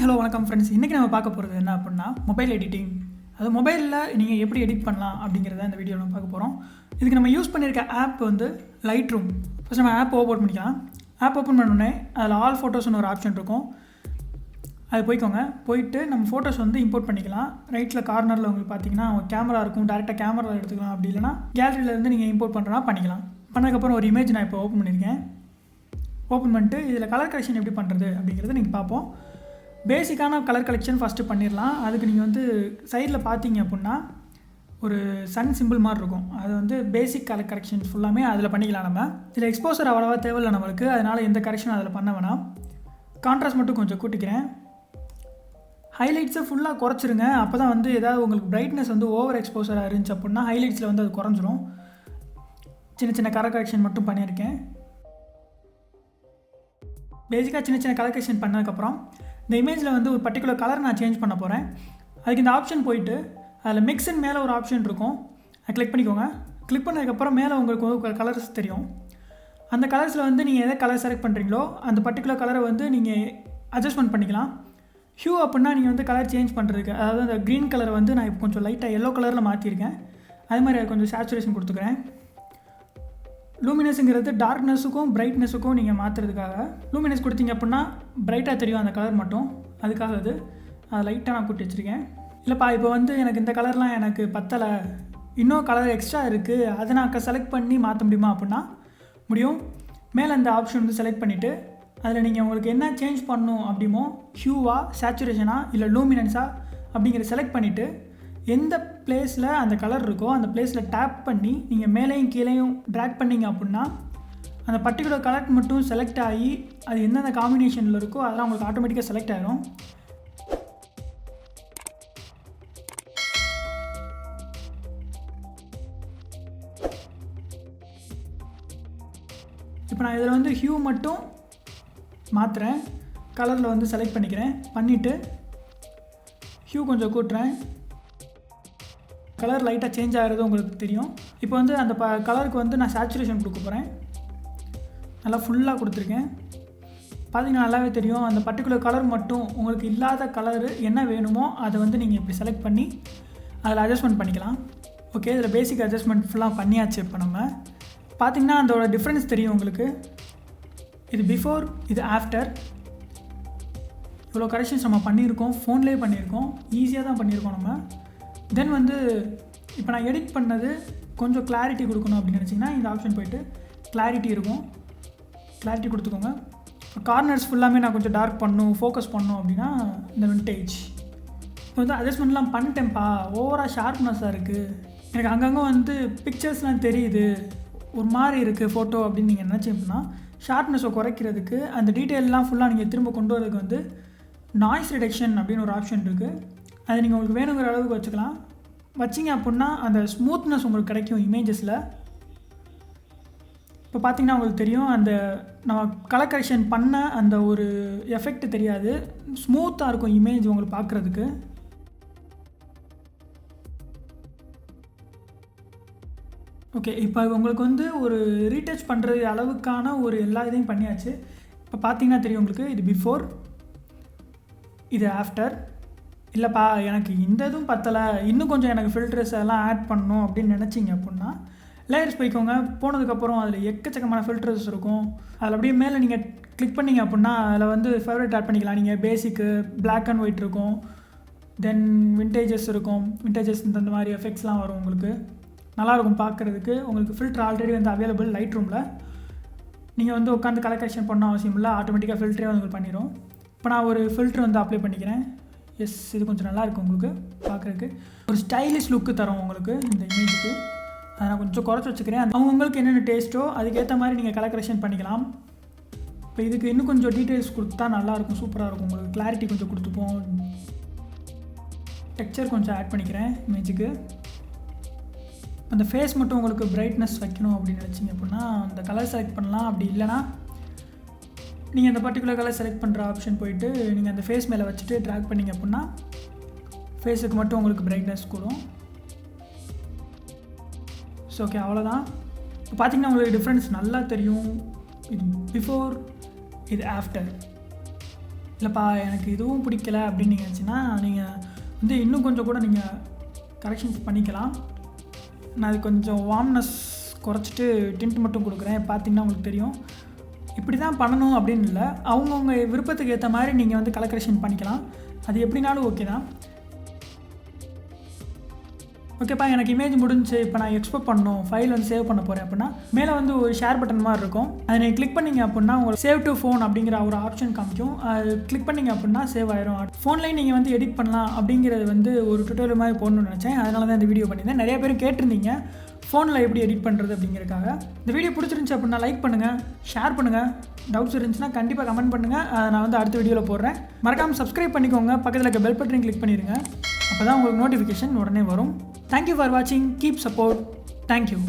Hello வணக்கம் friends. இன்றைக்கி நம்ம பார்க்க போகிறது என்ன அப்படின்னா மொபைல் எடிட்டிங். அது மொபைலில் நீங்கள் எப்படி எடிட் பண்ணலாம் அப்படிங்கிறத இந்த வீடியோ நம்ம பார்க்க போகிறோம். இதுக்கு நம்ம யூஸ் பண்ணியிருக்க ஆப் வந்து Lightroom. ஃபஸ்ட் நம்ம ஆப் ஓப்பன் பண்ணிக்கலாம். ஆப் ஓப்பன் பண்ணோடனே அதில் ஆல் ஃபோட்டோஸ்னு ஒரு ஆப்ஷன் இருக்கும். அது போயிட்டு நம்ம ஃபோட்டோஸ் வந்து இம்போர்ட் பண்ணிக்கலாம். ரைட்டில் கார்னரில் உங்களுக்கு பார்த்தீங்கன்னா கேமரா இருக்கும். டேரெக்டாக கேமராவில் எடுத்துக்கலாம். அப்படி இல்லைனா கேலரியிலேருந்து நீங்கள் இம்போர்ட் பண்ணுறனா பண்ணிக்கலாம். பண்ணதுக்கப்புறம் ஒரு இமேஜ் நான் இப்போ ஓப்பன் பண்ணியிருக்கேன். ஓப்பன் பண்ணிட்டு இதில் கலர் கரெக்ஷன் எப்படி பண்ணுறது அப்படிங்கிறத நீங்கள் பார்ப்போம். பேசிக்கான கலர் கலெக்ஷன் ஃபஸ்ட்டு பண்ணிடலாம். அதுக்கு நீங்கள் வந்து சைடில் பார்த்தீங்க அப்படின்னா ஒரு சன் சிம்பிள் மாதிரி இருக்கும். அது வந்து பேசிக் கலர் கரெக்ஷன் ஃபுல்லாமே அதில் பண்ணிக்கலாம். நம்ம இதில் எக்ஸ்போசர் அவ்வளோவா தேவையில்லை நம்மளுக்கு, அதனால் எந்த கரெக்ஷனும் அதில் பண்ண வேணாம். கான்ட்ராஸ்ட் மட்டும் கொஞ்சம் கூட்டிக்கிறேன். ஹைலைட்ஸை ஃபுல்லாக குறைச்சிருங்க. அப்போ தான் வந்து ஏதாவது உங்களுக்கு பிரைட்னஸ் வந்து ஓவர் எக்ஸ்போசராக இருந்துச்சு அப்படின்னா ஹைலைட்ஸில் வந்து அது குறைஞ்சிரும். சின்ன சின்ன கலர் கரெக்ஷன் மட்டும் பண்ணியிருக்கேன். பேசிக்காக சின்ன சின்ன கலர் கரெக்ஷன் பண்ணதுக்கப்புறம் இந்த இமேஜில் வந்து ஒரு பர்டிகுலர் கலர் நான் சேஞ்ச் பண்ண போகிறேன். அதுக்கு இந்த ஆப்ஷன் போயிட்டு அதில் மிக்ஸ்ன்னு மேலே ஒரு ஆப்ஷன் இருக்கும். அதை கிளிக் பண்ணிக்கோங்க. கிளிக் பண்ணதுக்கப்புறம் மேலே உங்களுக்கு ஒரு கலர்ஸ் தெரியும். அந்த கலர்ஸில் வந்து நீங்கள் எதை கலர் செலக்ட் பண்ணுறீங்களோ அந்த பர்டிகுலர் கலரை வந்து நீங்கள் அட்ஜஸ்ட்மெண்ட் பண்ணிக்கலாம். ஹியூ அப்படின்னா நீங்கள் வந்து கலர் சேஞ்ச் பண்ணுறதுக்கு, அதாவது அந்த க்ரீன் கலரை வந்து நான் இப்போ கொஞ்சம் லைட்டாக எல்லோ கலரில் மாற்றிருக்கேன். அது மாதிரி அது கொஞ்சம் சேச்சுரேஷன் கொடுத்துக்கிறேன். லூமினஸுங்கிறது டார்க்னஸுக்கும் பிரைட்னஸுக்கும் நீங்கள் மாற்றுறதுக்காக. லூமினஸ் கொடுத்தீங்க அப்படின்னா பிரைட்டாக தெரியும் அந்த கலர் மட்டும், அதுக்காக அது லைட்டாக நான் கூட்டி வச்சுருக்கேன். இல்லைப்பா இப்போ வந்து எனக்கு இந்த கலர்லாம் எனக்கு பத்தலை, இன்னும் கலர் எக்ஸ்ட்ரா இருக்குது, அதை நான் செலக்ட் பண்ணி மாற்ற முடியுமா அப்படின்னா முடியும். மேலே அந்த ஆப்ஷன் வந்து செலக்ட் பண்ணிவிட்டு அதில் நீங்கள் உங்களுக்கு என்ன சேஞ்ச் பண்ணணும் அப்படிமோ, ஹியூவா, சேச்சுரேஷனா இல்லை லூமினன்ஸா அப்படிங்கிறத செலக்ட் பண்ணிவிட்டு எந்த பிளேஸில் அந்த கலர் இருக்கோ அந்த பிளேஸில் டேப் பண்ணி நீங்கள் மேலேயும் கீழேயும் ட்ராக் பண்ணிங்க அப்படின்னா அந்த பர்டிகுலர் கலர் மட்டும் செலக்ட் ஆகி அது எந்தெந்த காம்பினேஷனில் இருக்கோ அதெல்லாம் உங்களுக்கு ஆட்டோமேட்டிக்காக செலக்ட் ஆகிடும். இப்போ நான் இதில் வந்து ஹியூ மட்டும் மாற்றுறேன். கலரில் வந்து செலக்ட் பண்ணிக்கிறேன். பண்ணிவிட்டு ஹியூ கொஞ்சம் கூட்டுறேன். கலர் லைட்டாக சேஞ்ச் ஆகிறது உங்களுக்கு தெரியும். இப்போ வந்து அந்த கலருக்கு வந்து நான் சேச்சுரேஷன் கொடுக்க போகிறேன். நல்லா ஃபுல்லாக கொடுத்துருக்கேன். பார்த்தீங்கன்னா நல்லாவே தெரியும். அந்த பர்டிகுலர் கலர் மட்டும் உங்களுக்கு இல்லாத கலரு என்ன வேணுமோ அதை வந்து நீங்கள் இப்படி செலக்ட் பண்ணி அதில் அட்ஜஸ்ட்மெண்ட் பண்ணிக்கலாம். ஓகே, இதில் பேசிக் அட்ஜஸ்ட்மெண்ட் ஃபுல்லாக பண்ணியாச்சு. இப்போ நம்ம பார்த்திங்கன்னா அதோட டிஃப்ரென்ஸ் தெரியும் உங்களுக்கு. இது பிஃபோர், இது ஆஃப்டர். இவ்வளோ கரெக்ஷன்ஸ் நம்ம பண்ணியிருக்கோம், ஃபோன்லேயே பண்ணியிருக்கோம், ஈஸியாக தான் பண்ணியிருக்கோம் நம்ம. தென் வந்து இப்போ நான் எடிட் பண்ணது கொஞ்சம் கிளாரிட்டி கொடுக்கணும் அப்படின்னு நினச்சிங்கன்னா இந்த ஆப்ஷன் போய்ட்டு கிளாரிட்டி இருக்கும், கிளாரிட்டி கொடுத்துக்கோங்க. கார்னர்ஸ் ஃபுல்லாமே நான் கொஞ்சம் டார்க் பண்ணணும், ஃபோக்கஸ் பண்ணணும் அப்படின்னா இந்த விண்டேஜ். இப்போ வந்து அட்ஜஸ்ட்மெண்ட்லாம் பண்ணிட்டேன்ப்பா, ஓவராக ஷார்ப்னஸாக இருக்குது, எனக்கு அங்கங்கே வந்து பிக்சர்ஸ்லாம் தெரியுது, ஒரு மாதிரி இருக்குது ஃபோட்டோ அப்படின்னு நீங்கள் நினச்சிங்க அப்படின்னா ஷார்ப்னஸை குறைக்கிறதுக்கு அந்த டீட்டெயிலெலாம் ஃபுல்லாக நீங்கள் திரும்ப கொண்டு வரதுக்கு வந்து நாய்ஸ் ரிடக்ஷன் அப்படின்னு ஒரு ஆப்ஷன் இருக்குது. அது நீங்கள் உங்களுக்கு வேணுங்கிற அளவுக்கு வச்சுக்கலாம். வச்சிங்க அப்படின்னா அந்த ஸ்மூத்னஸ் உங்களுக்கு கிடைக்கும் இமேஜஸில். இப்போ பார்த்திங்கன்னா உங்களுக்கு தெரியும் அந்த நம்ம கலர் கரெக்ஷன் பண்ண அந்த ஒரு எஃபெக்ட் தெரியாது, ஸ்மூத்தாக இருக்கும் இமேஜ் உங்களுக்கு பார்க்குறதுக்கு. ஓகே, இப்போ உங்களுக்கு வந்து ஒரு ரீடச் பண்ணுறது அளவுக்கான ஒரு எல்லா இதையும் பண்ணியாச்சு. இப்போ பார்த்திங்கன்னா தெரியும் உங்களுக்கு, இது பிஃபோர், இது ஆஃப்டர். இல்லைப்பா எனக்கு இந்த இதுவும் பத்தலை, இன்னும் கொஞ்சம் எனக்கு ஃபில்டர்ஸ் எல்லாம் ஆட் பண்ணணும் அப்படின்னு நினச்சிங்க அப்படின்னா லேயர்ஸ் போய்க்கோங்க. போனதுக்கப்புறம் அதில் எக்கச்சக்கமான ஃபில்டர்ஸ் இருக்கும். அதில் அப்படியே மேலே நீங்கள் கிளிக் பண்ணிங்க அப்படின்னா அதில் வந்து ஃபேவரட் ஆட் பண்ணிக்கலாம். நீங்கள் பேசிக்கு பிளாக் அண்ட் ஒயிட் இருக்கும், தென் விண்டேஜஸ் இருக்கும். விண்டேஜஸ் இந்த மாதிரி எஃபெக்ட்ஸ்லாம் வரும். உங்களுக்கு நல்லாயிருக்கும் பார்க்குறதுக்கு. உங்களுக்கு ஃபில்டர் ஆல்ரெடி வந்து அவைலபிள் லைட்ரூமில். நீங்கள் வந்து உட்காந்து கலர் கரெக்ஷன் பண்ண அவசியம் இல்லை, ஆட்டோமேட்டிக்காக ஃபில்டரே உங்களுக்கு பண்ணிடும். இப்போ நான் ஒரு ஃபில்டர் வந்து அப்ளை பண்ணிக்கிறேன். எஸ், இது கொஞ்சம் நல்லாயிருக்கும் உங்களுக்கு பார்க்குறதுக்கு, ஒரு ஸ்டைலிஷ் லுக்கு தரும் உங்களுக்கு இந்த இமேஜுக்கு. அதை நான் கொஞ்சம் குறைச்சி வச்சுக்கிறேன். அவங்களுக்கு என்னென்ன டேஸ்ட்டோ அதுக்கேற்ற மாதிரி நீங்கள் கலர் கரெக்ஷன் பண்ணிக்கலாம். இப்போ இதுக்கு இன்னும் கொஞ்சம் டீட்டெயில்ஸ் கொடுத்தா நல்லாயிருக்கும், சூப்பராக இருக்கும். உங்களுக்கு கிளாரிட்டி கொஞ்சம் கொடுத்துப்போம். டெக்ஸ்சர் கொஞ்சம் ஆட் பண்ணிக்கிறேன் இமேஜுக்கு. அந்த ஃபேஸ் மட்டும் உங்களுக்கு பிரைட்னஸ் வைக்கணும் அப்படின்னு நினச்சிங்க அப்படின்னா அந்த கலர் செலக்ட் பண்ணலாம். அப்படி இல்லைனா நீங்கள் அந்த பர்டிகுலர் கலர் செலக்ட் பண்ணுற ஆப்ஷன் போயிட்டு நீங்கள் அந்த ஃபேஸ் மேலே வச்சுட்டு ட்ராக் பண்ணிங்க அப்படின்னா ஃபேஸுக்கு மட்டும் உங்களுக்கு பிரைட்னஸ் கூடும். ஸோ ஓகே, அவ்வளோதான். இப்போ பார்த்திங்கன்னா உங்களுக்கு டிஃப்ரென்ஸ் நல்லா தெரியும். இது பிஃபோர், இது ஆஃப்டர். இல்லைப்பா எனக்கு இதுவும் பிடிக்கல அப்படின்னு நீங்கள் நினச்சின்னா நீங்கள் வந்து இன்னும் கொஞ்சம் கூட நீங்கள் கரெக்ஷன்ஸ் பண்ணிக்கலாம். நான் அது கொஞ்சம் வார்ம்னஸ் குறைச்சிட்டு டிண்ட் மட்டும் கொடுக்குறேன். பார்த்தீங்கன்னா உங்களுக்கு தெரியும். இப்படி தான் பண்ணணும் அப்படின்னு இல்லை, அவங்கவுங்க விருப்பத்துக்கு ஏற்ற மாதிரி நீங்கள் வந்து கலர் கரெக்ஷன் பண்ணிக்கலாம். அது எப்படினாலும் ஓகே தான். ஓகேப்பா, எனக்கு இமேஜ் முடிஞ்சு. இப்போ நான் எக்ஸ்போர்ட் பண்ணணும், ஃபைல் வந்து சேவ் பண்ண போகிறேன் அப்படின்னா மேலே வந்து ஒரு ஷேர் பட்டன் மாதிரி இருக்கும். அதை நீங்கள் கிளிக் பண்ணிங்க அப்படின்னா உங்களுக்கு சேவ் டு ஃபோன் அப்படிங்கிற ஒரு ஆப்ஷன் காமிக்கும். அது கிளிக் பண்ணிங்க அப்படின்னா சேவ் ஆயிரும். ஃபோன்லேயும் நீங்கள் வந்து எடிட் பண்ணலாம் அப்படிங்கிறது வந்து ஒரு டுட்டோரியல் மாதிரி போடணும்னு நினச்சேன். அதனால தான் இந்த வீடியோ பண்ணியிருந்தேன். நிறைய பேர் கேட்டிருந்தீங்க ஃபோனில் எப்படி எடிட் பண்ணுறது அப்படிங்கிறதுக்காக. இந்த வீடியோ பிடிச்சிருந்துச்சி அப்படின்னா லைக் பண்ணுங்கள், ஷேர் பண்ணுங்கள். டவுட்ஸ் இருந்துச்சுன்னா கண்டிப்பாக கமெண்ட் பண்ணுங்கள். நான் வந்து அடுத்த வீடியோவில் போடுறேன். மறக்காமல் சப்ஸ்கிரைப் பண்ணிக்கோங்க. பக்கத்தில் இருக்க பெல் பட்டனையும் கிளிக் பண்ணிடுங்க. அப்போ தான் உங்களுக்கு நோட்டிஃபிகேஷன் உடனே வரும். Thank you for watching. Keep support. Thank you.